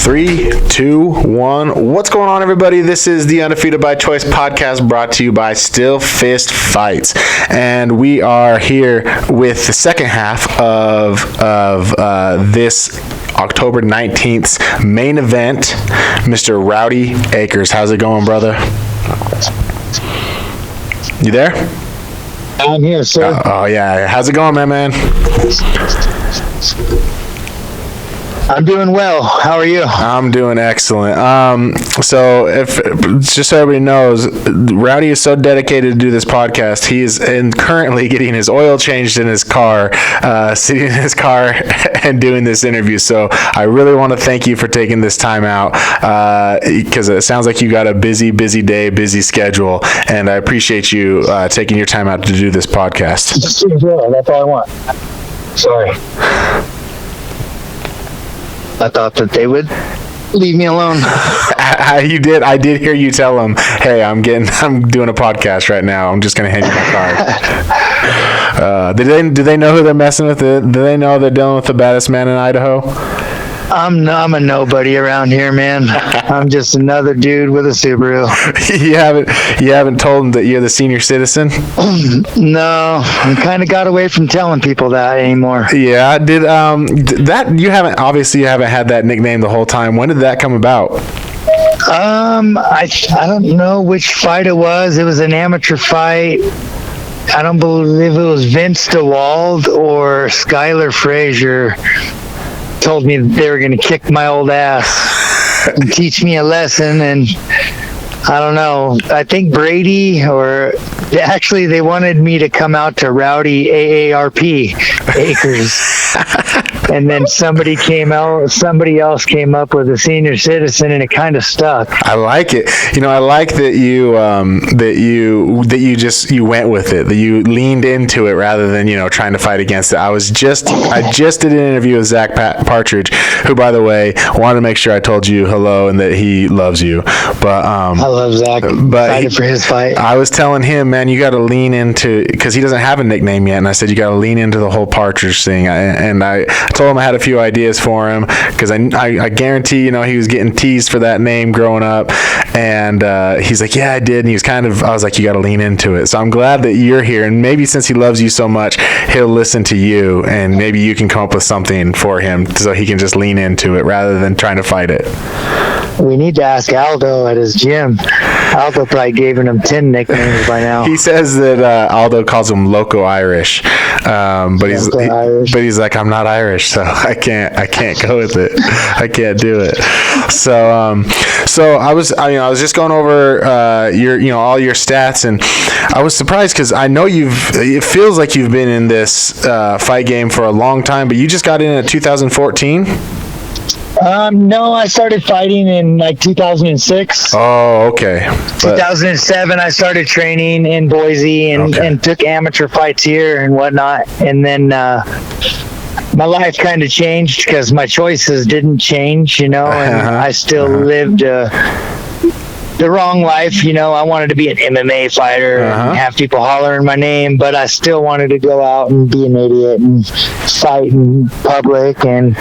3, 2, 1. What's going on, everybody? This is the Undefeated by Choice podcast brought to you by Still Fist Fights. And we are here with the second half of this October 19th main event, Mr. Rowdy Akers. How's it going, brother? You there? I'm here, sir. Oh, yeah. How's it going, man? I'm doing well. How are you? I'm doing excellent. So if just so everybody knows, Rowdy is so dedicated to do this podcast. He is currently getting his oil changed in his car, sitting in his car and doing this interview. So I really want to thank you for taking this time out because it sounds like you got a busy day, busy schedule, and I appreciate you taking your time out to do this podcast. That's all I want. Sorry. I thought that they would leave me alone. You did. I did hear you tell them, "Hey, I'm doing a podcast right now. I'm just gonna hand you my card." Do they know who they're messing with? Do they know they're dealing with the baddest man in Idaho? I'm a nobody around here, man. I'm just another dude with a Subaru. You haven't told them that you're the senior citizen? No, I kind of got away from telling people that anymore. Yeah, you haven't had that nickname the whole time. When did that come about? I don't know which fight it was. It was an amateur fight. I don't believe it was Vince DeWald or Skylar Frazier. Told me they were going to kick my old ass and teach me a lesson, and I don't know. I think Brady they wanted me to come out to Rowdy AARP Akers, and then somebody else came up with a senior citizen, and it kind of stuck. I like it. I like that you went with it, that you leaned into it rather than trying to fight against it. I just did an interview with Zach Partridge, who, by the way, wanted to make sure I told you hello and that he loves you. But I love Zach. But excited for his fight. I was telling him, man, you got to lean into, because he doesn't have a nickname yet, and I said you got to lean into the whole Partridge thing. I told him I had a few ideas for him because I guarantee he was getting teased for that name growing up, and he's like, yeah, I did, and I was like, you got to lean into it. So I'm glad that you're here, and maybe since he loves you so much, he'll listen to you, and maybe you can come up with something for him so he can just lean into it rather than trying to fight it. We need to ask Aldo at his gym. Aldo probably gave him 10 nicknames by now. He says that Aldo calls him Loco Irish, but he's like, I'm not Irish, so I can't go with it. I can't do it. So I was just going over your all your stats, and I was surprised because I know it feels like you've been in this fight game for a long time, but you just got in at 2014. No, I started fighting in 2006. Oh, okay. 2007, I started training in Boise and took amateur fights here and whatnot. And then my life kind of changed because my choices didn't change, and I still lived the wrong life. I wanted to be an MMA fighter and have people hollering my name, but I still wanted to go out and be an idiot and fight in public, and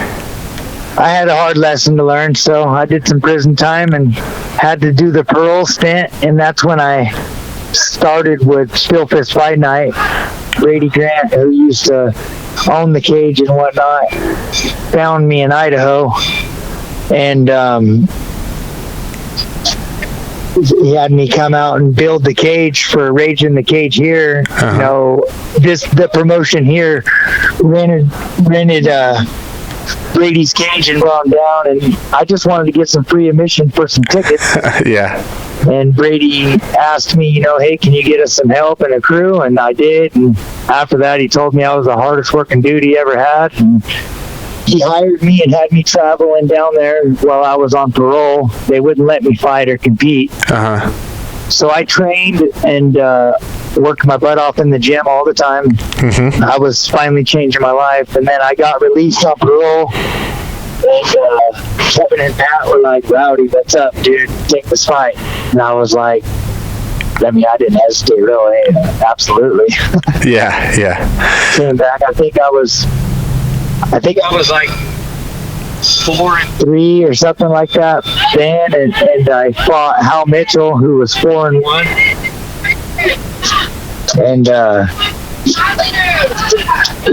I had a hard lesson to learn, so I did some prison time and had to do the parole stint, and that's when I started with Still Fist Fight Night. Brady Grant, who used to own the cage and whatnot, found me in Idaho, and he had me come out and build the cage for Rage in the Cage here. The promotion here rented Brady's cage and brought him down, and I just wanted to get some free admission for some tickets. Yeah. And Brady asked me, hey, can you get us some help and a crew? And I did. And after that, he told me I was the hardest working dude he ever had. And he hired me and had me traveling down there while I was on parole. They wouldn't let me fight or compete. So I trained and worked my butt off in the gym all the time. I was finally changing my life, and then I got released on parole, and Kevin and Pat were like, Rowdy, what's up, dude? Take this fight. And I was like, I didn't hesitate, really. Absolutely. Yeah. Came back. I think I was like 4-3 or something like that then, and I fought Hal Mitchell, who was 4-1, and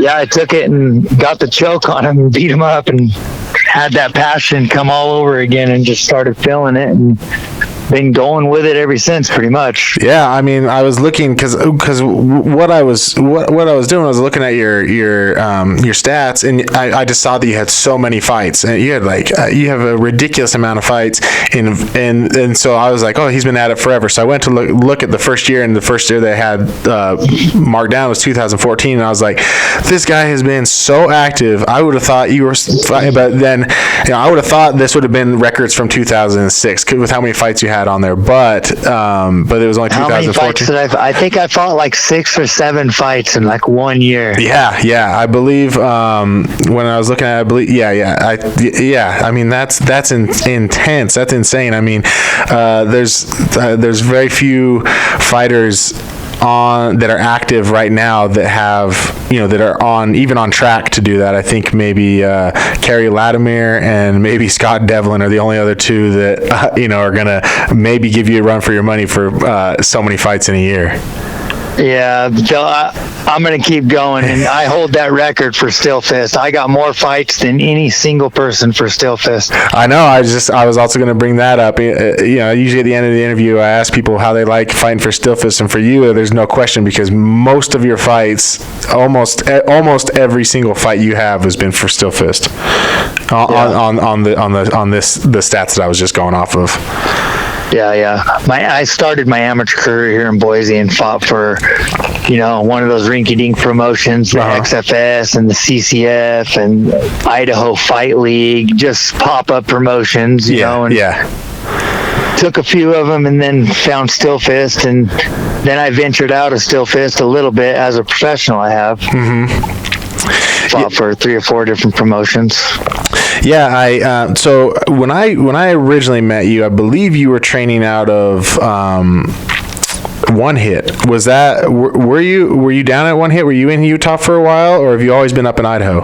I took it and got the choke on him and beat him up and had that passion come all over again and just started feeling it and been going with it ever since, pretty much. Yeah, I mean, I was looking because what I was doing, I was looking at your stats, and I just saw that you had so many fights, and you had you have a ridiculous amount of fights, and so I was like, oh, he's been at it forever. So I went to look at the first year, and the first year they had marked down was 2014, and I was like, this guy has been so active. I would have thought you were, but then I would have thought this would have been records from 2006 with how many fights you had on there, but it was only 2014. How many fights did I think I fought like 6 or 7 fights in like 1 year. Yeah. I believe when I was looking at it, I mean, that's intense. That's insane. I mean, there's very few fighters that are active right now that have, that are even on track to do that. I think maybe Kerry Latimer and maybe Scott Devlin are the only other two that are gonna maybe give you a run for your money for so many fights in a year. Yeah, I'm going to keep going, and I hold that record for Still Fist. I got more fights than any single person for Still Fist. I know. I was also going to bring that up. Usually at the end of the interview, I ask people how they like fighting for Still Fist, and for you, there's no question, because most of your fights, almost every single fight you have has been for Still Fist. On the stats that I was just going off of. Yeah. I started my amateur career here in Boise and fought for, one of those rinky-dink promotions, the XFS and the CCF and Idaho Fight League, just pop-up promotions, and took a few of them and then found Still Fist, and then I ventured out of Still Fist a little bit as a professional. I have. Fought for 3 or 4 different promotions. Yeah, so when I originally met you, I believe you were training out of One Hit. Was that were you down at One Hit? Were you in Utah for a while, or have you always been up in Idaho?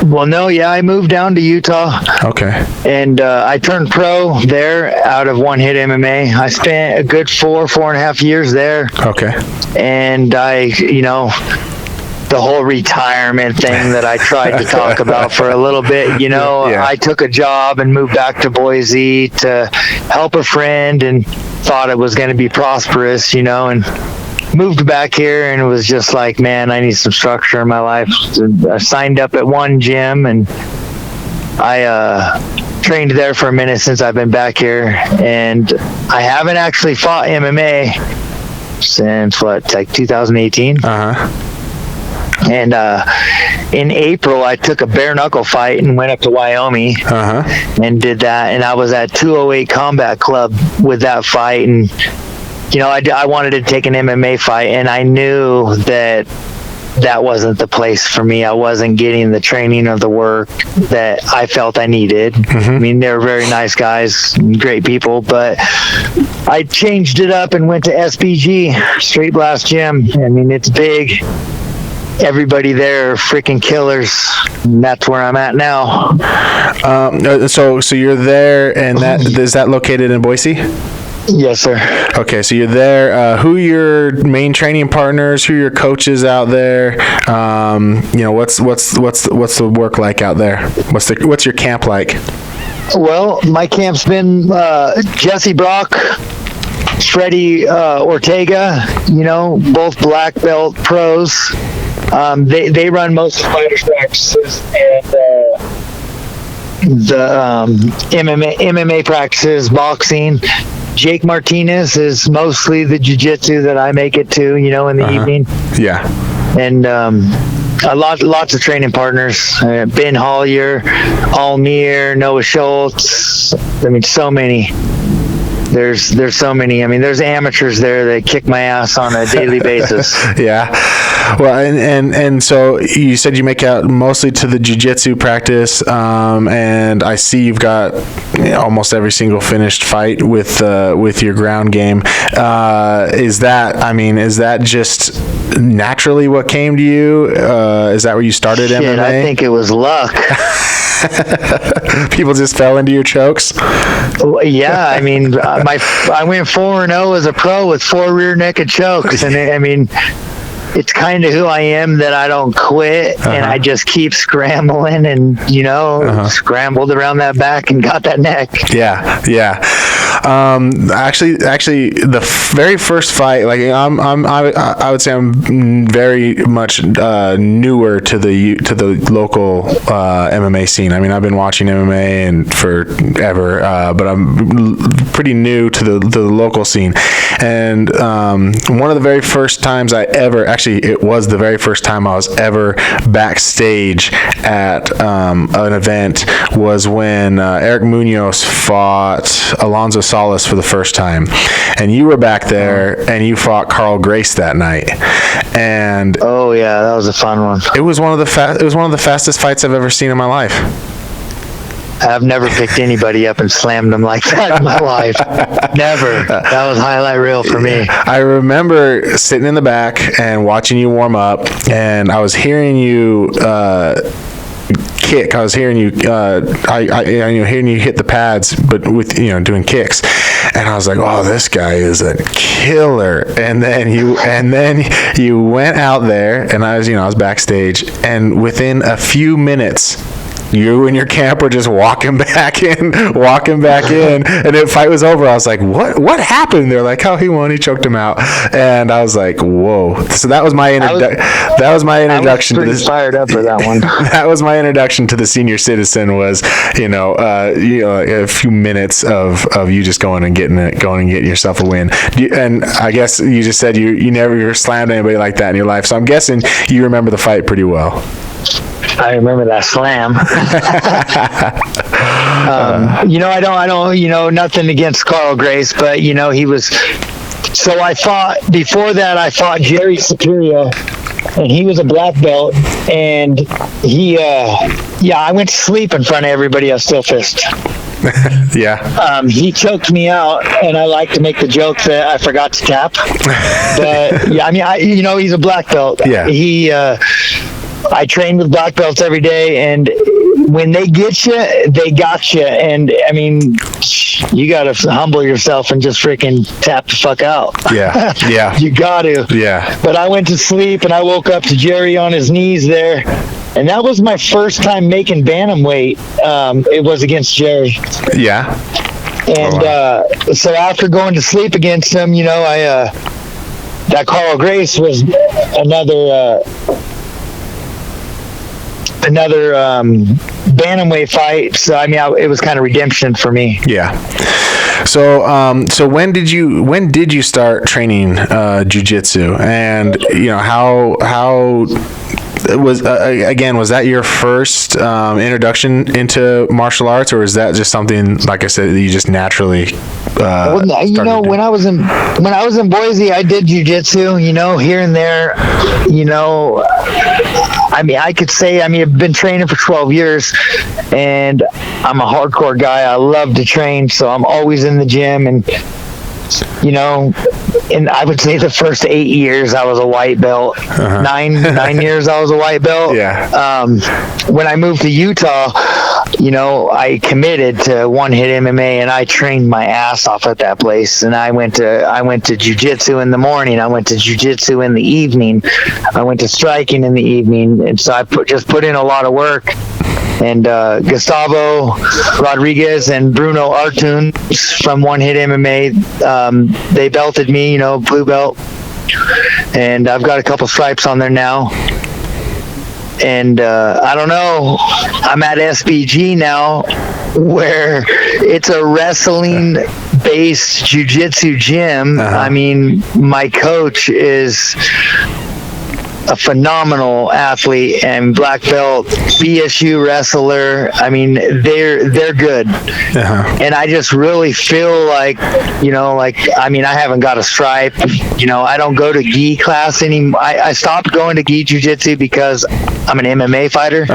Well, no, I moved down to Utah. Okay. And I turned pro there out of One Hit MMA. I spent a good 4.5 years there. Okay. And the whole retirement thing that I tried to talk about for a little bit, I took a job and moved back to Boise to help a friend and thought it was going to be prosperous, and moved back here, and it was just like, man, I need some structure in my life. I signed up at one gym, and I trained there for a minute since I've been back here, and I haven't actually fought MMA since 2018. And in April, I took a bare knuckle fight and went up to Wyoming and did that. And I was at 208 Combat Club with that fight. And, I wanted to take an MMA fight, and I knew that wasn't the place for me. I wasn't getting the training or the work that I felt I needed. I mean, they're very nice guys, great people, but I changed it up and went to SBG, Straight Blast Gym. I mean, it's big. Everybody there are freaking killers, and that's where I'm at now. So you're there, and is that located in Boise? Yes, sir. Okay, so you're there. Who are your main training partners? Who are your coaches out there? What's the work like out there? What's your camp like? Well, my camp's been Jesse Brock, Freddie Ortega. Both black belt pros. They run most of the fighters' practices and the MMA practices, boxing. Jake Martinez is mostly the jiu-jitsu that I make it to, in the evening. Yeah. And lots of training partners. Ben Hollier, Almir, Noah Schultz. I mean, so many. there's so many. I mean, there's amateurs there that kick my ass on a daily basis. Yeah. Well, and so you said you make out mostly to the jiu-jitsu practice, and I see you've got almost every single finished fight with your ground game. Is that just naturally what came to you? Is that where you started MMA? I think it was luck. People just fell into your chokes? Yeah, I mean, I went 4-0 as a pro with 4 rear naked chokes, and I mean, it's kind of who I am, that I don't quit, and I just keep scrambling, and scrambled around that back and got that neck. Yeah. Actually, the very first fight, like I would say I'm very much newer to the local MMA scene. I mean, I've been watching MMA and forever, but I'm pretty new to the local scene. And one of the very first times it was the very first time I was ever backstage at an event was when Eric Munoz fought Alonzo Salas for the first time, and you were back there, and you fought Carl Grace that night. And oh yeah, that was a fun one. It was one of the fastest fights I've ever seen in my life. I've never picked anybody up and slammed them like that in my life. Never. That was highlight reel for me. I remember sitting in the back and watching you warm up, and I was hearing you kick. I was hearing you. Hearing you hit the pads, but with doing kicks, and I was like, "Oh, this guy is a killer." And then you went out there, and I was backstage, and within a few minutes, you and your camp were just walking back in, and the fight was over. I was like, what happened? They're like, oh, he won, he choked him out. And I was like, whoa. So that was my introduction. I was pretty fired up for that one. That was my introduction to the senior citizen, was a few minutes of you just going and getting yourself a win. And I guess you just said you never slammed anybody like that in your life, so I'm guessing you remember the fight pretty well. I remember that slam. I don't, nothing against Carl Grace, but he was. So before that I fought Jerry Superior, and he was a black belt, and I went to sleep in front of everybody at Still Fist. Yeah. He choked me out, and I like to make the joke that I forgot to tap. But yeah, I mean, he's a black belt. Yeah. I train with black belts every day, and when they get you, they got you. And I mean, you got to humble yourself and just freaking tap the fuck out. Yeah. You got to. Yeah. But I went to sleep, and I woke up to Jerry on his knees there, and that was my first time making bantamweight. It was against Jerry. Yeah. And so after going to sleep against him, that Carl Grace was another bantamweight fight. So I mean, it was kind of redemption for me. Yeah. So when did you start training jiu-jitsu, and how was was that your first introduction into martial arts, or is that just something, like I said, that you just naturally when I was in Boise, I did jiu-jitsu, here and there. I mean, I could say, I've been training for 12 years, and I'm a hardcore guy. I love to train, so I'm always in the gym, and and I would say the first 8 years I was a white belt. 9 years I was a white belt. Yeah. When I moved to Utah, I committed to One Hit MMA, and I trained my ass off at that place. And I went to jiu-jitsu in the morning. I went to jiu-jitsu in the evening. I went to striking in the evening. And so I just put in a lot of work. And Gustavo Rodriguez and Bruno Artun from One Hit MMA, they belted me, blue belt. And I've got a couple stripes on there now. And I don't know, I'm at SBG now, where it's a wrestling-based jiu-jitsu gym. I mean, my coach is a phenomenal athlete and black belt BSU wrestler. I mean, they're good. And I just really feel like, I mean, I haven't got a stripe. I don't go to gi class anymore. I stopped going to gi jiu-jitsu because I'm an MMA fighter.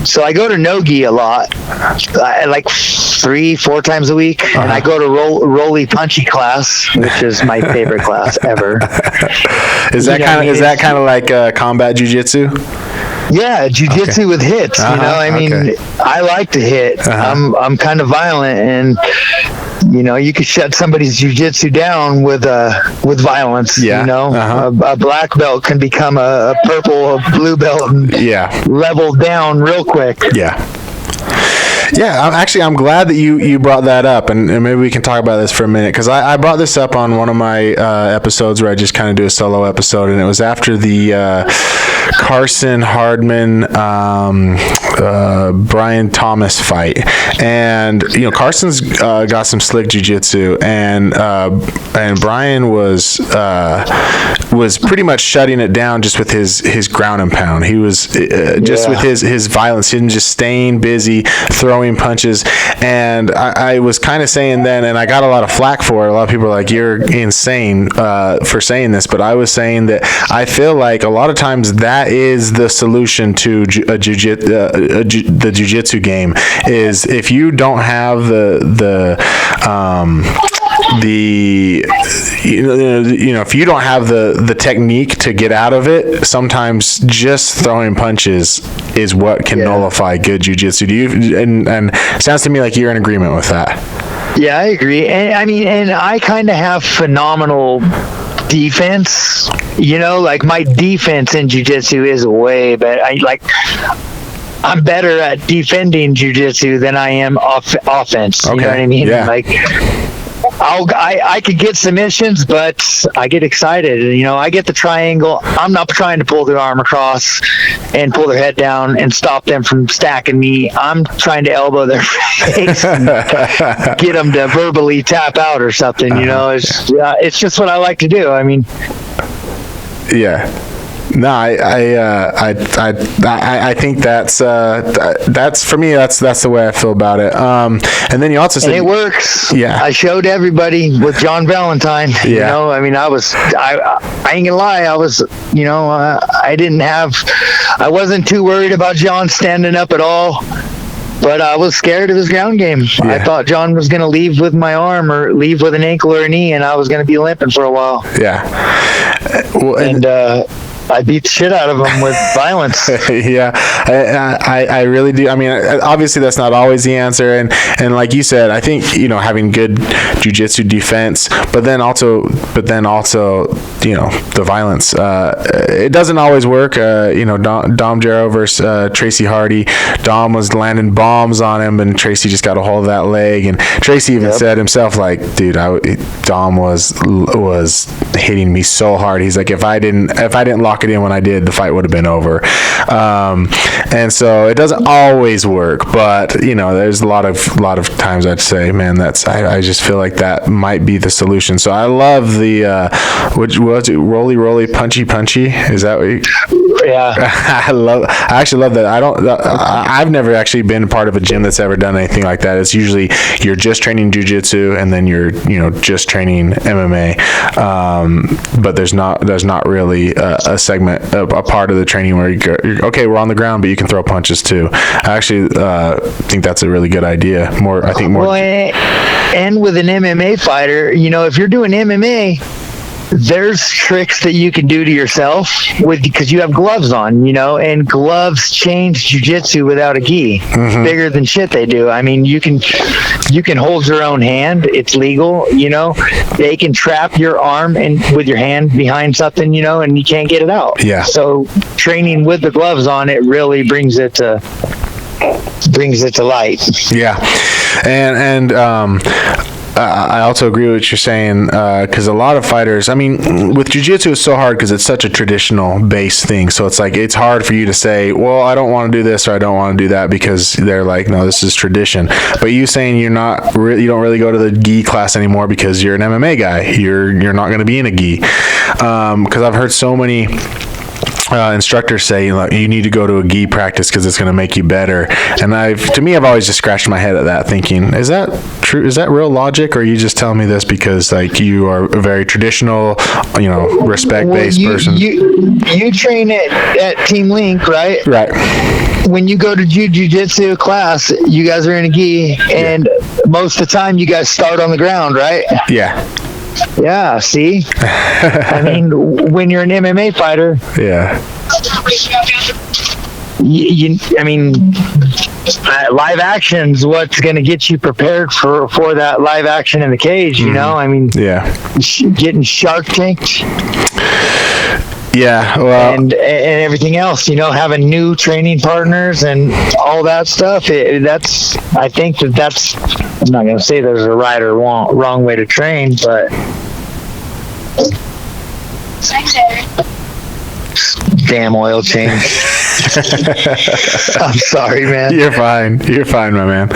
So I go to no gi a lot, like 3-4 times a week. And I go to Rowdy Punchy class, which is my favorite class ever. Is that kind of like combat jiu-jitsu? Yeah, jiu-jitsu with hits. I mean, I like to hit. I'm kind of violent, and you can shut somebody's jiu-jitsu down with violence. A black belt can become a purple, a blue belt, and level down real quick. Yeah, I'm glad that you brought that up, and maybe we can talk about this for a minute, because I brought this up on one of my episodes where I just kind of do a solo episode, and it was after the Carson Hardman Brian Thomas fight, and Carson's got some slick jiu-jitsu, and Brian was pretty much shutting it down just with his ground and pound. He was just with his violence, him just staying busy, throwing punches. And I was kind of saying then, and I got a lot of flack for it. A lot of people are like, you're insane for saying this, but I was saying that I feel like a lot of times that is the solution to the jiu-jitsu game, is if you don't have if you don't have the technique to get out of it, sometimes just throwing punches is what can nullify good jiu-jitsu. Do you? And it sounds to me like you're in agreement with that. Yeah, I agree. And I kind of have phenomenal defense. Like my defense in jiu-jitsu is way better. I'm better at defending jiu-jitsu than I am offense. You know what I mean? Yeah. Like, I could get submissions, but I get excited. I get the triangle. I'm not trying to pull their arm across and pull their head down and stop them from stacking me. I'm trying to elbow their face and get them to verbally tap out or something. It's just what I like to do. I mean, yeah. No, I think that's for me. That's the way I feel about it. And then you also said, and it works. Yeah, I showed everybody with John Valentine. Yeah. I mean, I ain't gonna lie. I was, I wasn't too worried about John standing up at all. But I was scared of his ground game. Yeah. I thought John was going to leave with my arm or leave with an ankle or a knee, and I was going to be limping for a while. Yeah. Well, and I beat the shit out of him with violence. Yeah, I really do. I mean, obviously that's not always the answer, and like you said, I think having good jiu-jitsu defense, but then also the violence. It doesn't always work. Dom Jarrow versus Tracy Hardy. Dom was landing bombs on him, and Tracy just got a hold of that leg. And Tracy even said himself, like, dude, Dom was hitting me so hard. He's like, if I didn't lock it in when I did, the fight would have been over. And so it doesn't always work, but there's a lot of times I'd say, man, I just feel like that might be the solution. So I love the what was it, roly punchy? Is that what you? Yeah. I actually love that. I've never actually been part of a gym that's ever done anything like that. It's usually you're just training jiu-jitsu and then you're just training MMA, but there's not really a segment, a part of the training where you're okay, we're on the ground, but you can throw punches too. I actually think that's a really good idea. Well, and with an MMA fighter, if you're doing MMA, there's tricks that you can do to yourself because you have gloves on, and gloves change jiu-jitsu without a gi. It's bigger than shit they do. I mean, you can hold your own hand. It's legal, They can trap your arm with your hand behind something, and you can't get it out. Yeah. So training with the gloves on, it really brings it to light. Yeah. And I also agree with what you're saying, because a lot of fighters, I mean, with jiu-jitsu it's so hard because it's such a traditional base thing. So it's like, it's hard for you to say, well, I don't want to do this or I don't want to do that, because they're like, no, this is tradition. But you saying you don't really go to the gi class anymore because you're an MMA guy. You're not going to be in a gi. Because I've heard so many instructors say, you need to go to a gi practice because it's going to make you better. And I've always just scratched my head at that, thinking, is that true? Is that real logic, or are you just telling me this because like you are a very traditional, respect-based person? You train at Team Link, right? Right. When you go to jiu-jitsu class, you guys are in a gi, and most of the time you guys start on the ground, right? Yeah. Yeah, see? I mean, when you're an MMA fighter, live action's what's going to get you prepared for that live action in the cage, you know? I mean, getting Shark Tanked. Yeah, well, and everything else, having new training partners and all that stuff. I think that's. I'm not going to say there's a right or wrong way to train, but damn oil change. I'm sorry, man. You're fine, my man.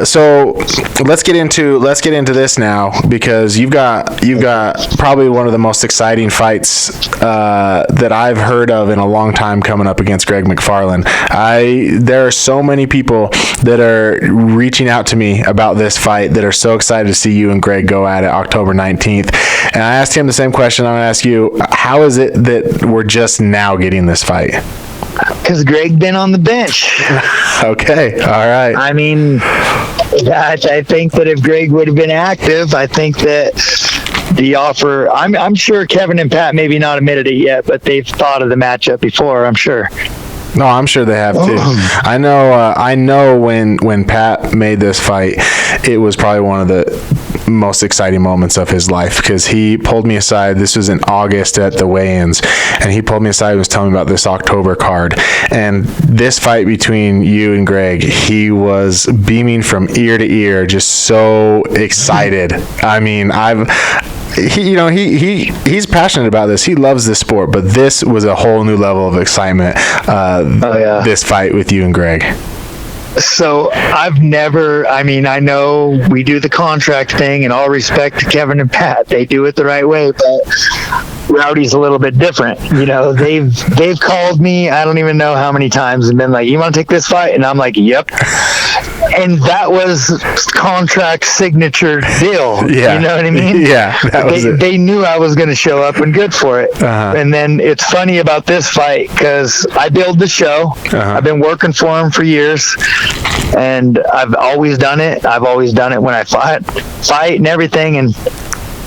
So let's get into this now, because you've got probably one of the most exciting fights that I've heard of in a long time coming up against Greg McFarland. There are so many people that are reaching out to me about this fight that are so excited to see you and Greg go at it October 19th. And I asked him the same question I'm going to ask you. How is it that we're just now getting this fight? Because Greg been on the bench. Okay, all right. I mean, I think that if Greg would have been active, I think that the offer. I'm sure Kevin and Pat maybe not admitted it yet, but they've thought of the matchup before, I'm sure. No, I'm sure they have too. I know when Pat made this fight, it was probably one of the most exciting moments of his life, because he pulled me aside. This was in August at the weigh-ins, and he pulled me aside and was telling me about this October card. And this fight between you and Greg, he was beaming from ear to ear, just so excited. I mean, he's passionate about this. He loves this sport, but this was a whole new level of excitement. This fight with you and Greg. So I know we do the contract thing, and all respect to Kevin and Pat, they do it the right way, but Rowdy's a little bit different. They've called me, I don't even know how many times, and been like, you want to take this fight? And I'm like, yep. And that was contract signature deal. Yeah. You know what I mean? Yeah. They knew I was going to show up, and good for it. Uh-huh. And then it's funny about this fight, because I build the show. Uh-huh. I've been working for him for years, and I've always done it. I've always done it when I fight and everything. And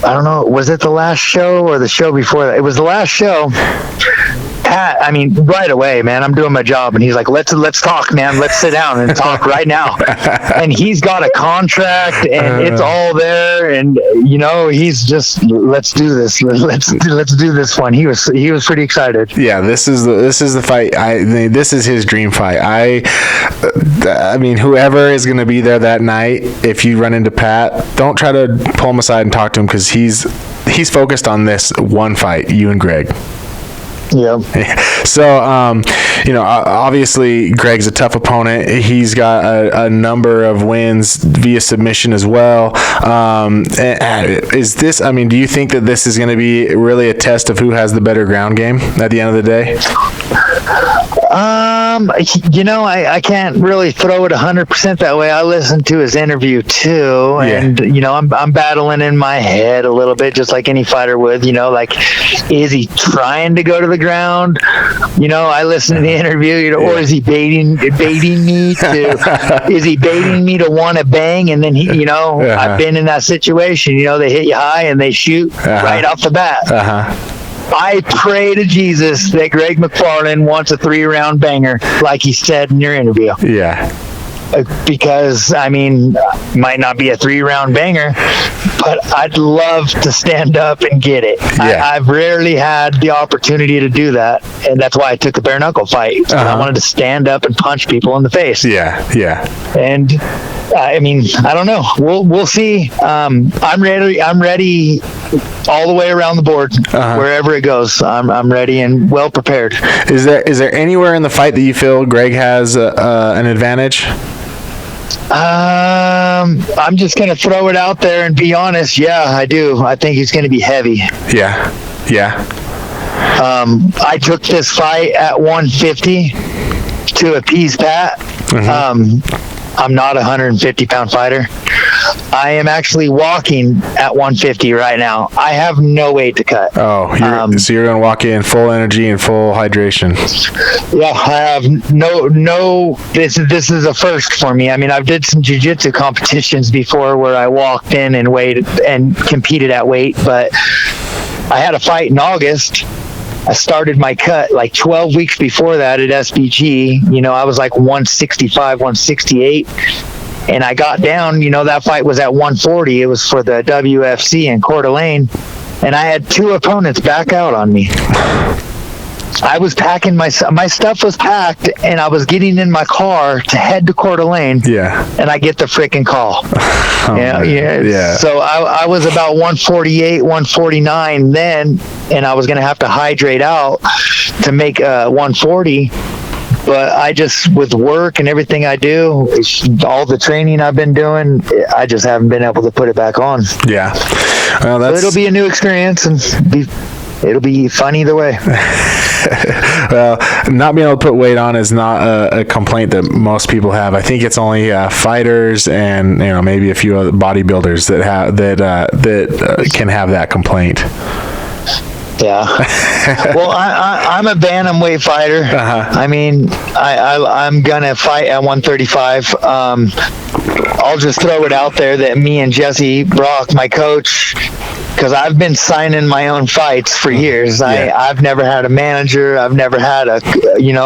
I don't know, was it the last show or the show before that? It was the last show. Pat, right away, man, I'm doing my job, and he's like, let's talk, man. Let's sit down and talk right now. And he's got a contract, and it's all there, and he's just, let's do this. Let's do this one. He was pretty excited. Yeah, this is the fight. This is his dream fight. I mean, whoever is going to be there that night, if you run into Pat, don't try to pull him aside and talk to him, because he's focused on this one fight, you and Greg. Yeah. So, obviously Greg's a tough opponent. He's got a number of wins via submission as well. Is this, do you think that this is going to be really a test of who has the better ground game at the end of the day? I can't really throw it 100% that way. I listened to his interview too, and I'm battling in my head a little bit, just like any fighter would. Is he trying to go to the ground? I listened to the interview. Or is he baiting me to? Is he baiting me to want to bang? And then I've been in that situation. They hit you high and they shoot right off the bat. I pray to Jesus that Greg McFarland wants a 3-round banger, like he said in your interview. Yeah. Because, might not be a 3-round banger, but I'd love to stand up and get it. Yeah. I've rarely had the opportunity to do that, and that's why I took the bare knuckle fight. I wanted to stand up and punch people in the face. Yeah, yeah. And I don't know. We'll see. I'm ready all the way around the board, wherever it goes. I'm ready and well prepared. Is there anywhere in the fight that you feel Greg has an advantage? I'm just going to throw it out there and be honest. Yeah, I do. I think he's going to be heavy. Yeah. I took this fight at 150 to appease Pat. I'm not a 150-pound fighter. I am actually walking at 150 right now. I have no weight to cut. Oh, so you're going to walk in full energy and full hydration. Yeah, I have no. This is a first for me. I mean, I've did some jiu-jitsu competitions before where I walked in and weighed and competed at weight, but I had a fight in August. I started my cut like 12 weeks before that at SBG. You know, I was like 165, 168. And I got down, you know, that fight was at 140. It was for the WFC in Coeur d'Alene. And I had 2 opponents back out on me. I was packing my stuff was packed, and I was getting in my car to head to Coeur d'Alene. Yeah. And I get the freaking call. Yeah. So I was about 148, 149 then, and I was going to have to hydrate out to make 140. But I just, with work and everything I do, all the training I've been doing, I just haven't been able to put it back on. Yeah. Well, so it'll be a new experience, and it'll be fun either way. Well, not being able to put weight on is not a complaint that most people have. I think it's only fighters and maybe a few other bodybuilders that can have that complaint. Yeah. Well, I'm a bantamweight fighter. I mean, I'm gonna fight at 135. I'll just throw it out there that me and Jesse Brock, my coach, because I've been signing my own fights for years. I've never had a manager. I've never had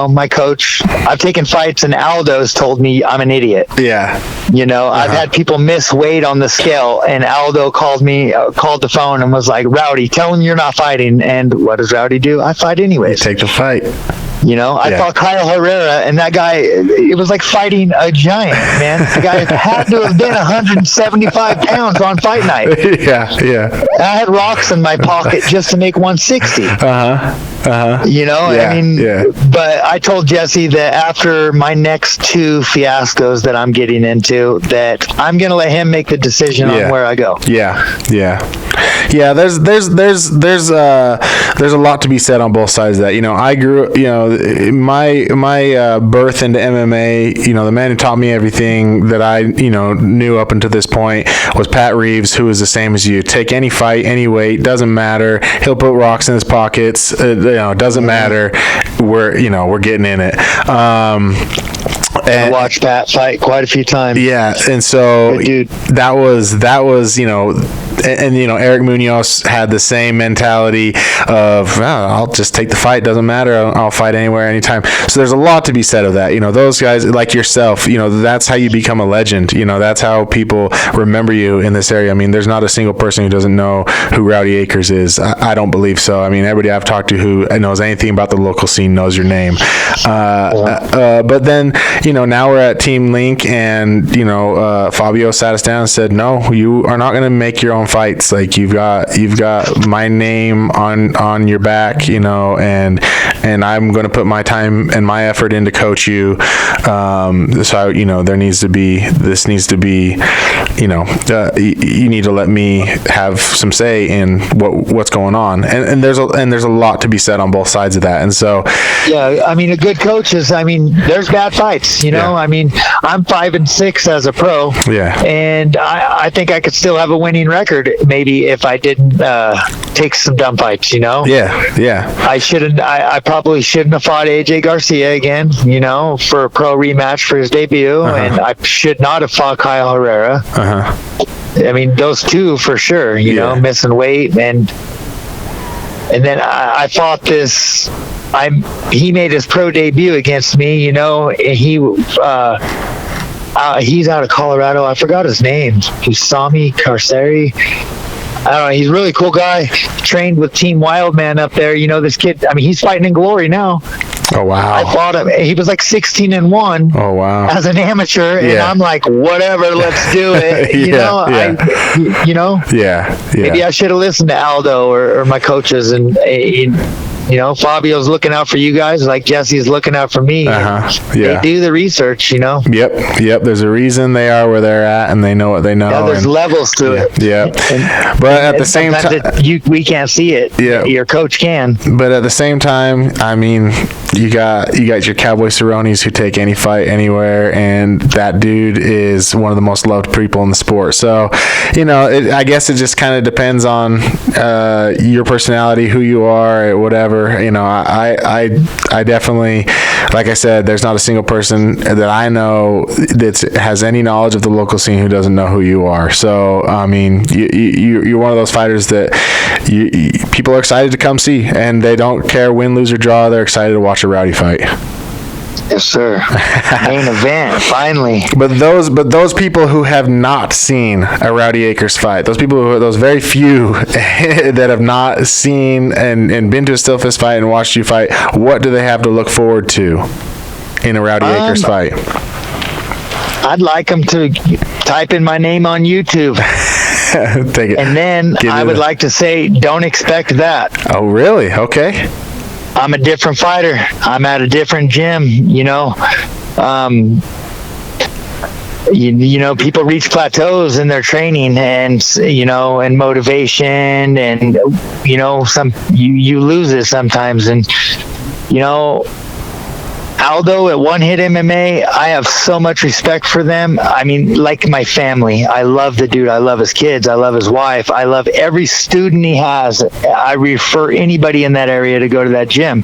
my coach. I've taken fights and Aldo's told me I'm an idiot. Yeah. I've had people miss weight on the scale, and Aldo called the phone and was like, "Rowdy, tell him you're not fighting." And what does Rowdy do? I fight anyways. You take the fight. I fought Kyle Herrera, and that guy, it was like fighting a giant, man. The guy had to have been 175 pounds on fight night. Yeah. I had rocks in my pocket just to make 160. But I told Jesse that after my next 2 fiascos that I'm getting into, that I'm going to let him make the decision on where I go. Yeah. There's a lot to be said on both sides of that. I grew, my birth into MMA, the man who taught me everything that I, knew up until this point was Pat Reeves, who was the same as you. Take any fight, any weight, doesn't matter. He'll put rocks in his pockets. Doesn't matter. We're getting in it. And I watched Pat fight quite a few times. Yeah, and so that was Eric Munoz had the same mentality of, I'll just take the fight, doesn't matter, I'll fight anywhere, anytime. So there's a lot to be said of that. Those guys like yourself, that's how you become a legend. That's how people remember you in this area. I mean, there's not a single person who doesn't know who Rowdy Akers is. I don't believe so. I mean, everybody I've talked to who knows anything about the local scene knows your name. But then, now we're at Team Link, and Fabio sat us down and said, "No, you are not going to make your own fights. Like you've got my name on your back, and I'm going to put my time and my effort in to coach you. So there needs to be you need to let me have some say in what's going on, and there's a lot to be said on both sides of that. And so I mean, a good coach is, there's bad fights, I mean, I'm 5-6 as a pro, and I think I could still have a winning record maybe if I didn't take some dumb fights, I probably shouldn't have fought AJ Garcia again, for a pro rematch for his debut, and I should not have fought Kyle Herrera. I mean, those 2 for sure, missing weight, and then I fought this. He made his pro debut against me, he's out of Colorado. I forgot his name. Usami Carceri. I don't know. He's a really cool guy. Trained with Team Wildman up there. This kid, he's fighting in Glory now. Oh, wow. I fought him. He was like 16-1. Oh, wow. As an amateur. And I'm like, whatever, let's do it. Maybe I should have listened to Aldo or my coaches and Fabio's looking out for you guys like Jesse's looking out for me. Yeah. They do the research, Yep. There's a reason they are where they're at, and they know what they know. Yeah, there's levels to it. Yeah. But at the same time, we can't see it. Yeah. Your coach can. But at the same time, I mean, you got your Cowboy Cerrones who take any fight anywhere, and that dude is one of the most loved people in the sport. So, I guess it just kind of depends on your personality, who you are, whatever. I definitely, like I said, there's not a single person that I know that has any knowledge of the local scene who doesn't know who you are. So, I mean, you're one of those fighters that people are excited to come see, and they don't care win, lose, or draw. They're excited to watch a Rowdy fight. Yes, sir. Main event, finally. But those people who have not seen a Rowdy Akers fight, those very few that have not seen and been to a still fist fight and watched you fight, what do they have to look forward to in a Rowdy Akers fight? I'd like them to type in my name on YouTube. Take it. And then I would like to say, don't expect that. Oh, really? Okay. I'm a different fighter. I'm at a different gym, people reach plateaus in their training and motivation, and you lose it sometimes. And Aldo at One Hit MMA, I have so much respect for them. I mean, like my family. I love the dude. I love his kids. I love his wife. I love every student he has. I refer anybody in that area to go to that gym.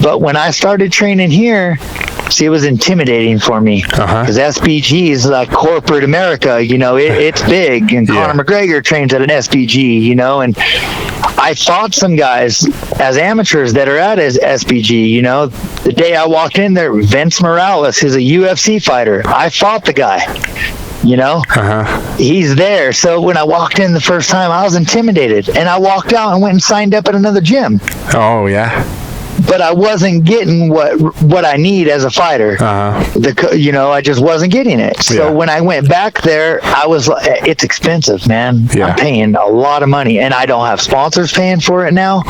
But when I started training here, it was intimidating for me because SBG is like corporate America. It's big, and Conor McGregor trains at an SBG. And I fought some guys as amateurs that are at SBG. The day I walked in there, Vince Morales, who's a UFC fighter, I fought the guy. He's there. So when I walked in the first time, I was intimidated, and I walked out and went and signed up at another gym. Oh yeah. But I wasn't getting what I need as a fighter. I just wasn't getting it. So when I went back there, I was like, it's expensive, man. Yeah. I'm paying a lot of money, and I don't have sponsors paying for it now.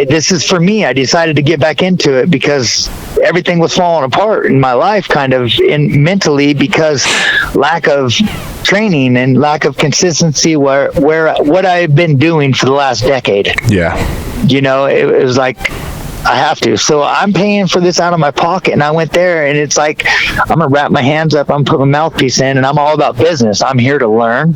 This is for me. I decided to get back into it because everything was falling apart in my life, kind of mentally, because lack of training and lack of consistency where what I've been doing for the last decade. Yeah. It was like, I have to. So I'm paying for this out of my pocket, and I went there, and it's like, I'm gonna wrap my hands up, I'm putting my mouthpiece in, and I'm all about business. I'm here to learn.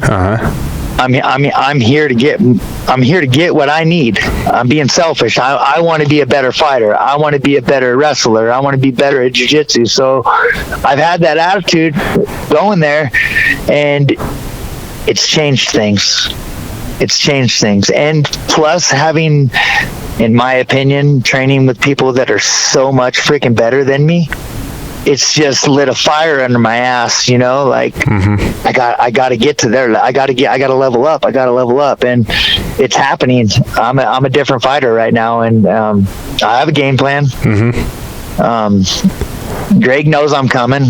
I'm here to get what I need. I'm being selfish. I want to be a better fighter. I want to be a better wrestler. I want to be better at jiu-jitsu. So I've had that attitude going there, and it's changed things. And plus, having, in my opinion, training with people that are so much freaking better than me, it's just lit a fire under my ass, I got to get to there. I got to level up. And it's happening. I'm a different fighter right now. And I have a game plan. Greg knows I'm coming.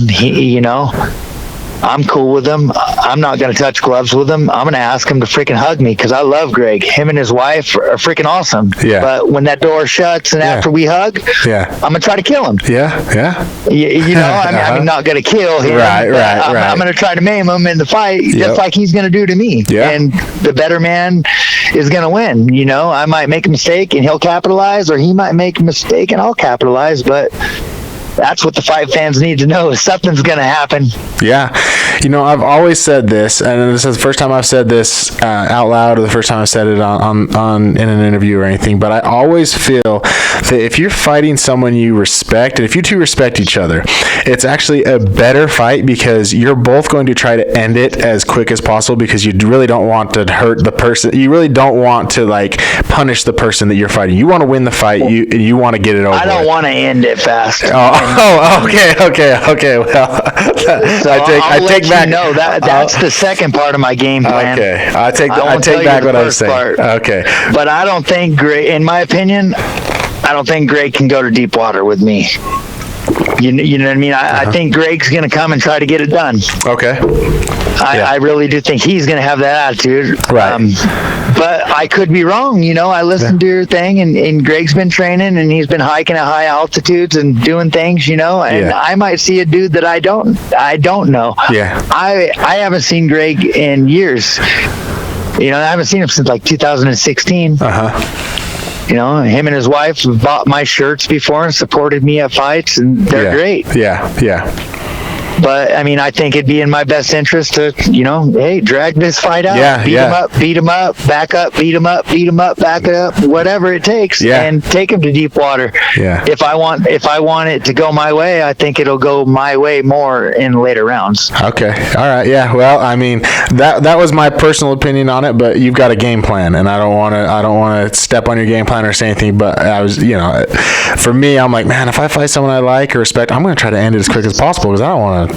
I'm cool with him. I'm not going to touch gloves with him. I'm going to ask him to freaking hug me because I love Greg. Him and his wife are freaking awesome. Yeah. But when that door shuts and after we hug, I'm going to try to kill him. Yeah. I'm not going to kill him. Right. I'm going to try to maim him in the fight just like he's going to do to me. Yeah. And the better man is going to win. I might make a mistake and he'll capitalize, or he might make a mistake and I'll capitalize, but that's what the fight fans need to know, is something's going to happen. Yeah. I've always said this, and this is the first time I've said this out loud, or the first time I've said it on in an interview or anything, but I always feel that if you're fighting someone you respect, and if you two respect each other, it's actually a better fight because you're both going to try to end it as quick as possible because you really don't want to hurt the person. You really don't want to, punish the person that you're fighting. You want to win the fight. You want to get it over I don't want to end it fast. Okay. Well, so I take back. No, that's the second part of my game plan. Okay, I take back what I was saying. Part. Okay, but I don't think Gray, in my opinion, I don't think Gray can go to deep water with me. You know what I mean? I think Greg's going to come and try to get it done. Okay. I really do think he's going to have that attitude. Right. but I could be wrong. I listened to your thing, and Greg's been training, and he's been hiking at high altitudes and doing things, and I might see a dude that I don't know. Yeah. I haven't seen Greg in years. I haven't seen him since like 2016. Him and his wife bought my shirts before and supported me at fights, and they're great. Yeah. But I think it'd be in my best interest to, hey, drag this fight out, beat him up, back up, beat him up, back it up, whatever it takes, and take him to deep water. Yeah. If I want it to go my way, I think it'll go my way more in later rounds. Okay. All right. Yeah. Well, that was my personal opinion on it, but you've got a game plan, and I don't want to step on your game plan or say anything. But I was, for me, I'm like, man, if I fight someone I like or respect, I'm going to try to end it as quick as possible because I don't want to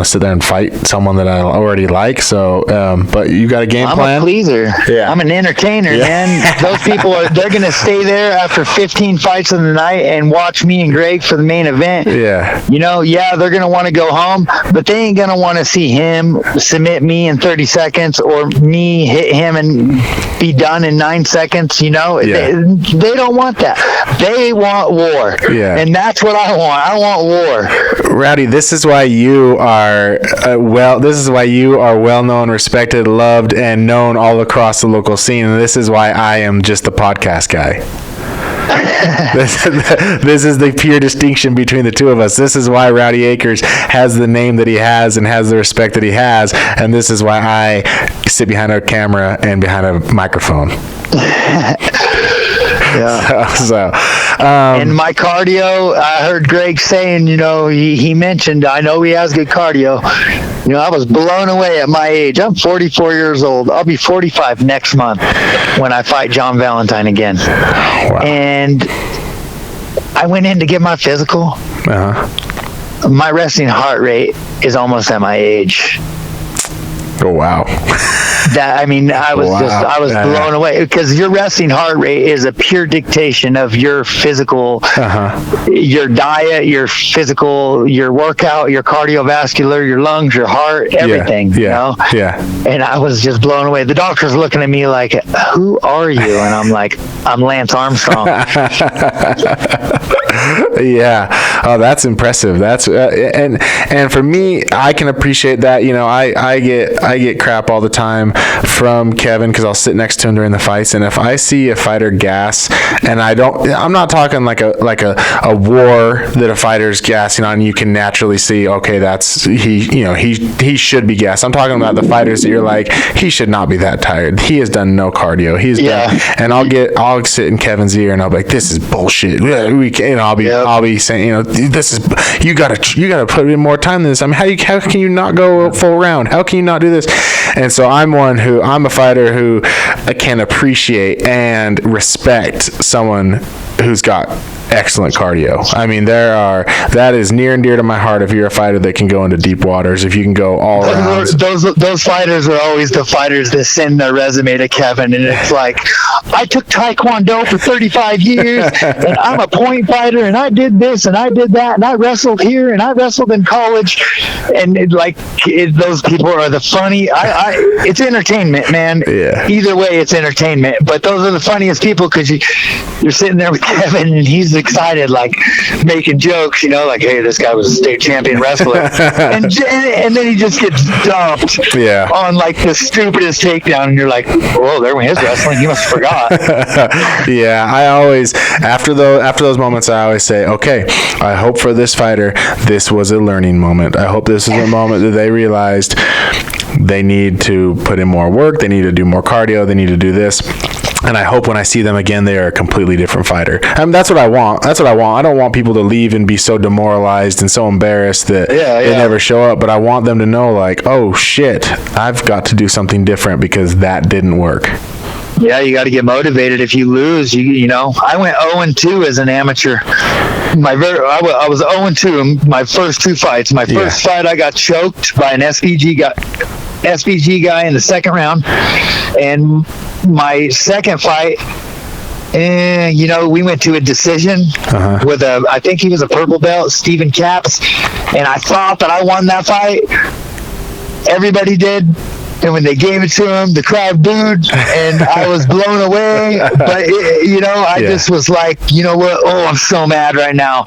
sit there and fight someone that I already like. So, but you got a game plan? I'm a pleaser. Yeah. I'm an entertainer, man. Those people they're going to stay there after 15 fights in the night and watch me and Greg for the main event. Yeah. They're going to want to go home, but they ain't going to want to see him submit me in 30 seconds or me hit him and be done in 9 seconds. They don't want that. They want war. Yeah. And that's what I want. I want war. Rowdy, this is why you are well known, respected, loved, and known all across the local scene. And this is why I am just the podcast guy. This is the pure distinction between the two of us. This is why Rowdy Akers has the name that he has and has the respect that he has. And this is why I sit behind a camera and behind a microphone. Yeah. And my cardio, I heard Greg saying, he mentioned, I know he has good cardio. I was blown away at my age. I'm 44 years old. I'll be 45 next month when I fight John Valentine again. Wow. And I went in to get my physical. My resting heart rate is almost at my age. Oh, wow. I was blown away because your resting heart rate is a pure dictation of your physical, your diet, your physical, your workout, your cardiovascular, your lungs, your heart, everything. Yeah. And I was just blown away. The doctor's looking at me like, "Who are you?" And I'm like, "I'm Lance Armstrong." Yeah. Oh, that's impressive. That's and for me, I can appreciate that. I get crap all the time from Kevin because I'll sit next to him during the fights, and if I see a fighter gas, and I'm not talking like a war that a fighter's gassing on, you can naturally see, okay, that's he should be gassed. I'm talking about the fighters that you're like, he should not be that tired. He has done no cardio. Done, and I'll sit in Kevin's ear and I'll be like, this is bullshit. I'll be saying, this is, you gotta put in more time than this. How can you not go a full round? How can you not do this? And so I'm a fighter who can appreciate and respect someone who's got excellent cardio. That is near and dear to my heart if you're a fighter that can go into deep waters, if you can go all around. Those fighters are always the fighters that send their resume to Kevin, and it's like, I took Taekwondo for 35 years, and I'm a point fighter, and I did this, and I did that, and I wrestled here, and I wrestled in college, and those people are the funny. It's entertainment, man. Yeah. Either way, it's entertainment, but those are the funniest people because you're sitting there with Kevin, and he's excited, like making jokes, like, hey, this guy was a state champion wrestler, and then he just gets dumped on like the stupidest takedown, and you're like, whoa, there went his wrestling. He must have forgot. Yeah, I always after those moments, I always say, okay, I hope for this fighter, this was a learning moment. I hope this is a moment that they realized they need to put in more work, they need to do more cardio, they need to do this. And I hope when I see them again, they are a completely different fighter. That's what I want. I don't want people to leave and be so demoralized and so embarrassed that they never show up. But I want them to know, like, oh, shit, I've got to do something different because that didn't work. Yeah, you got to get motivated. If you lose, I went 0-2 as an amateur. I was 0-2 my first two fights. My first fight, I got choked by an SVG guy in the second round. And my second fight, we went to a decision with I think he was a purple belt, Stephen Capps, and I thought that I won that fight. Everybody did. And when they gave it to him, the crowd booed, and I was blown away. But I just was like, you know what? Oh, I'm so mad right now.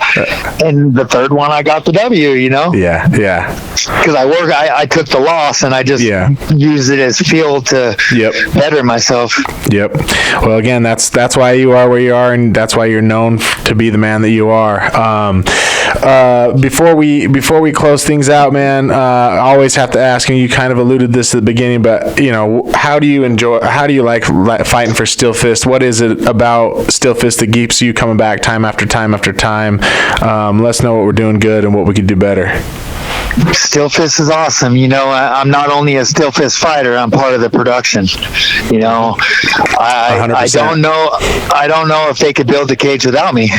And the third one, I got the W. Yeah. Because I took the loss, and I just used it as fuel to better myself. Yep. Well, again, that's why you are where you are, and that's why you're known to be the man that you are. Before we close things out, man, I always have to ask, and you kind of alluded this at the beginning, but how do you like fighting for Still Fist? What is it about Still Fist that keeps you coming back time after time after time? Let us know what we're doing good and what we could do better. Still Fist is awesome. I'm not only a Still Fist fighter, I'm part of the production. I don't know if they could build the cage without me.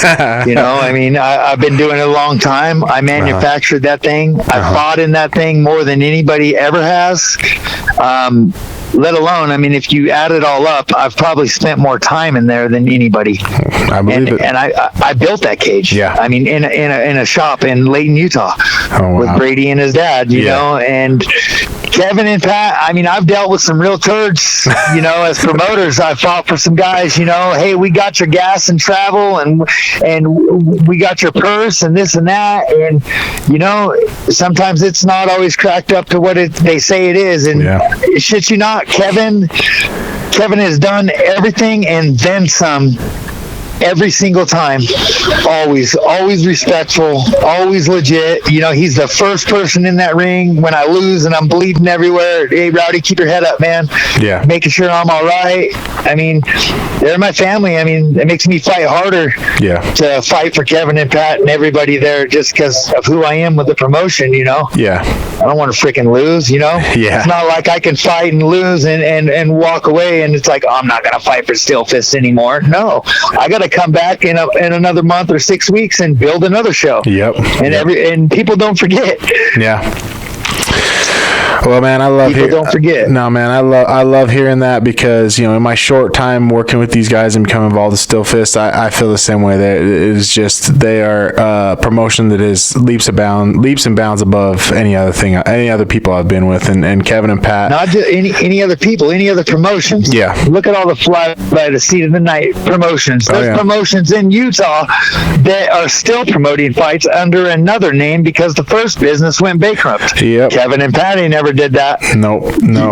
I've been doing it a long time. I manufactured that thing. I fought in that thing more than anybody ever has. Let alone, if you add it all up, I've probably spent more time in there than anybody. I believe it. And I built that cage. Yeah. In a shop in Layton, Utah, with Brady and his dad. And Kevin and Pat. I've dealt with some real turds. As promoters, I fought for some guys. Hey, we got your gas and travel, and we got your purse and this and that. And sometimes it's not always cracked up to what they say it is. And shit, you not. Kevin has done everything and then some. Every single time, always respectful, always legit. He's the first person in that ring when I lose and I'm bleeding everywhere. Hey, Rowdy, keep your head up, man. Yeah. Making sure I'm all right. They're my family. It makes me fight harder to fight for Kevin and Pat and everybody there just because of who I am with the promotion, Yeah. I don't want to freaking lose, Yeah. It's not like I can fight and lose and walk away and it's like, oh, I'm not going to fight for Still Fist anymore. No, I got to come back in another month or 6 weeks and build another show. Yep. And people don't forget. Yeah. Well, man, I love people don't forget. No, man, I love hearing that because in my short time working with these guys and becoming involved with Still Fist, I feel the same way. They are a promotion that is leaps and bounds above any other people I've been with, and Kevin and Pat. Not just any other people, any other promotions. Yeah. Look at all the fly by the seat of the night promotions. There's promotions in Utah that are still promoting fights under another name because the first business went bankrupt. Yep. Kevin and Patty never did that. No.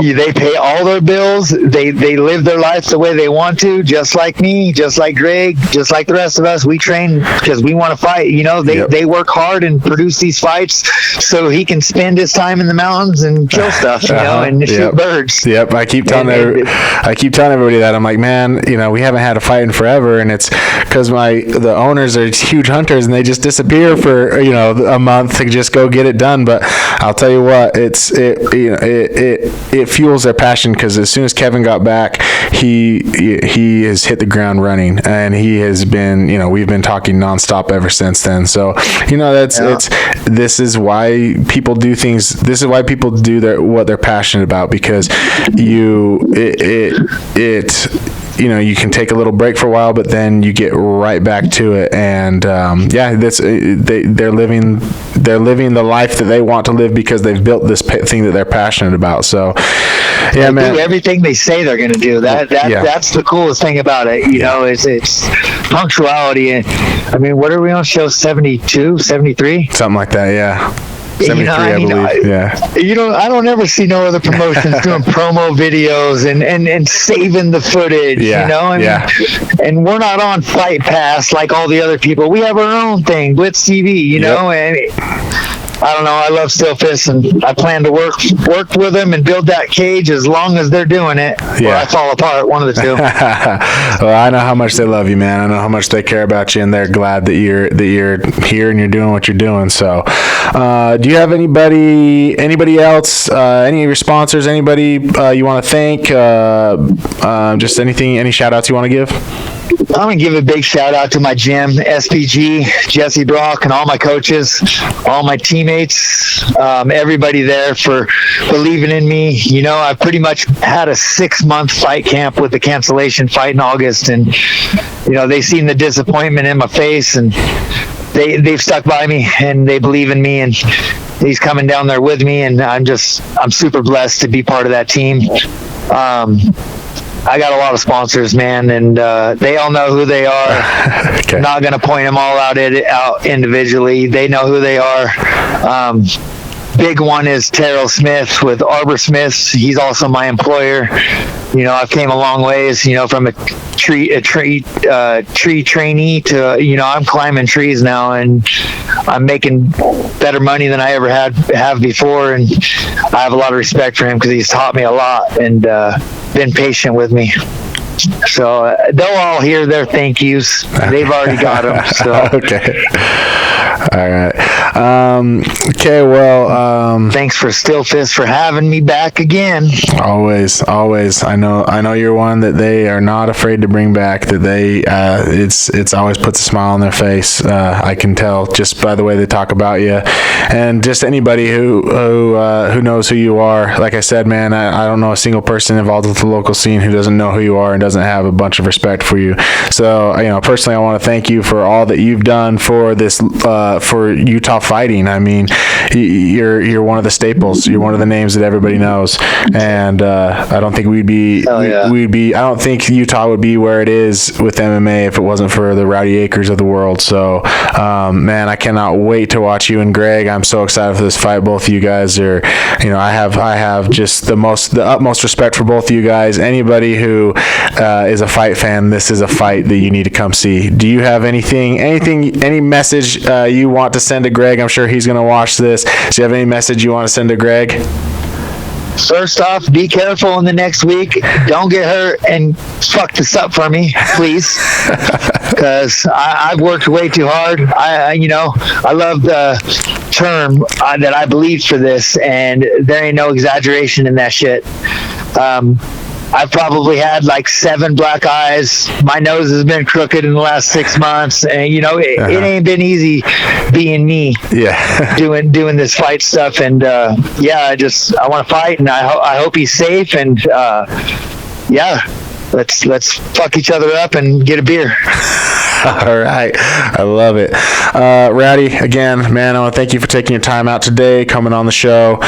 They pay all their bills. They live their life the way they want to, just like me, just like Greg, just like the rest of us. We train because we want to fight. They work hard and produce these fights so he can spend his time in the mountains and kill stuff, and shoot birds. Yep. I keep telling everybody that. I'm like, man, we haven't had a fight in forever, and it's because the owners are huge hunters and they just disappear for a month to just go get it done. But I'll tell you what, it fuels their passion because as soon as Kevin got back, he has hit the ground running, and he has been, we've been talking nonstop ever since then. So this is why people do things. This is why people do what they're passionate about, because you can take a little break for a while, but then you get right back to it. And they're living the life that they want to live because they've built this thing that they're passionate about. So they do everything they say they're going to do. That's the coolest thing about it. It's punctuality. And what are we on, show 72, 73? Something like that. Yeah. 73, I believe. I don't ever see no other promotions doing promo videos and saving the footage. And we're not on Fight Pass like all the other people. We have our own thing, Blitz TV. And I don't know. I love Still Fist, and I plan to work with them and build that cage as long as they're doing it, or I fall apart. One of the two. Well, I know how much they love you, man. I know how much they care about you, and they're glad that you're here and you're doing what you're doing. So, do you have anybody else, any of your sponsors, anybody you want to thank? Just any shout outs you want to give? I'm going to give a big shout out to my gym, SPG, Jesse Brock, and all my coaches, all my teammates, everybody there for believing in me. I pretty much had a 6-month fight camp with the cancellation fight in August, and, they seen the disappointment in my face, and they've stuck by me and they believe in me, and he's coming down there with me, and I'm super blessed to be part of that team. I got a lot of sponsors, man, and they all know who they are. Okay. Not going to point them all out individually. They know who they are. Big one is Terrell Smith with Arbor Smiths. He's also my employer. I've came a long ways, from a tree trainee to, I'm climbing trees now, and I'm making better money than I ever have before. And I have a lot of respect for him because he's taught me a lot and been patient with me. So they'll all hear their thank yous. They've already got them. So. Okay. All right. Okay. Well. Thanks for Still Fist for having me back again. Always. I know you're one that they are not afraid to bring back. That they it's always puts a smile on their face. I can tell just by the way they talk about you, and just anybody who knows who you are. Like I said, man, I don't know a single person involved with the local scene who doesn't know who you are and doesn't have a bunch of respect for you. So, personally, I want to thank you for all that you've done for this, for Utah fighting. I mean, you're one of the staples. You're one of the names that everybody knows. And I don't think I don't think Utah would be where it is with MMA if it wasn't for the Rowdy Akers of the world. So, man, I cannot wait to watch you and Greg. I'm so excited for this fight. Both of you guys are, I have just the utmost respect for both of you guys. Anybody who is a fight fan, this is a fight that you need to come see. Do you have any message you want to send to Greg? I'm sure he's going to watch this. Do you have any message you want to send to Greg? First off, be careful in the next week. Don't get hurt and fuck this up for me, please. Because I've worked way too hard. I love the term that I believe for this, and there ain't no exaggeration in that shit. I've probably had like 7 black eyes. My nose has been crooked in the last 6 months, and it ain't been easy being me. Yeah. doing this fight stuff, and I want to fight, and I hope he's safe, and let's fuck each other up and get a beer. All right. I love it. Rowdy, again, man, I want to thank you for taking your time out today, coming on the show.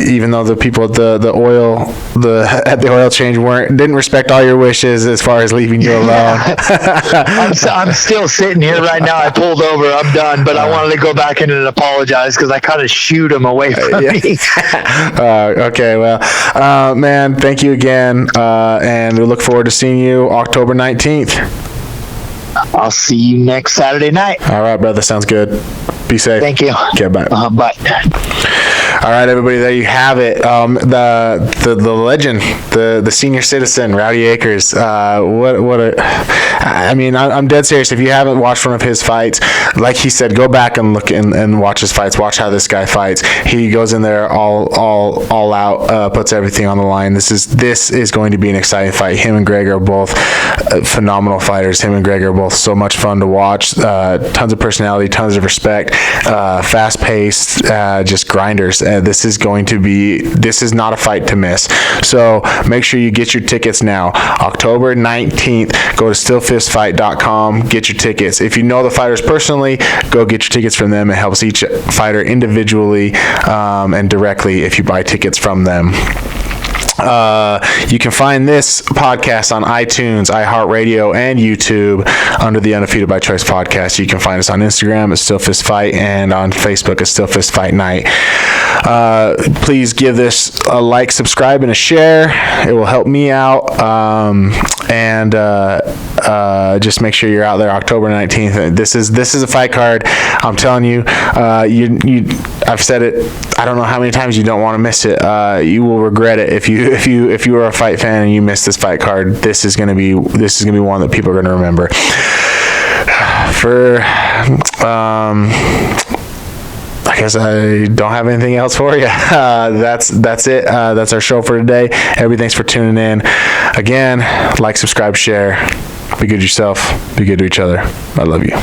Even though the people at the oil change didn't respect all your wishes as far as leaving you alone. I'm still sitting here right now. I pulled over. I'm done, but I wanted to go back in and apologize because I kind of shooed him away from me. Okay. Well, man, thank you again. And we look forward to seeing you October 19th. I'll see you next Saturday night. All right, brother. Sounds good. Be safe. Thank you. Okay, bye. Bye. All right, everybody, there you have it. The legend, the senior citizen, Rowdy Akers. I'm dead serious. If you haven't watched one of his fights, like he said, go back and look and watch his fights. Watch how this guy fights. He goes in there all out, puts everything on the line. This is going to be an exciting fight. Him and Greg are both phenomenal fighters. Him and Greg are both so much fun to watch. Tons of personality, tons of respect, fast-paced, just grinders. This is not a fight to miss. So make sure you get your tickets now. October 19th, go to stillfistfight.com, get your tickets. If you know the fighters personally, go get your tickets from them. It helps each fighter individually and directly if you buy tickets from them. You can find this podcast on iTunes, iHeartRadio, and YouTube under the Undefeated by Choice podcast. You can find us on Instagram at Still Fist Fight and on Facebook at Still Fist Fight Night. Please give this a like, subscribe, and a share. It will help me out. And just make sure you're out there October 19th. This is a fight card. I'm telling you, I've said it. I don't know how many times you don't want to miss it. You will regret it if you are a fight fan and you miss this fight card. This is gonna be one that people are gonna remember. I guess I don't have anything else for you. That's it. That's our show for today. Everybody, thanks for tuning in. Again, like, subscribe, share. Be good to yourself. Be good to each other. I love you.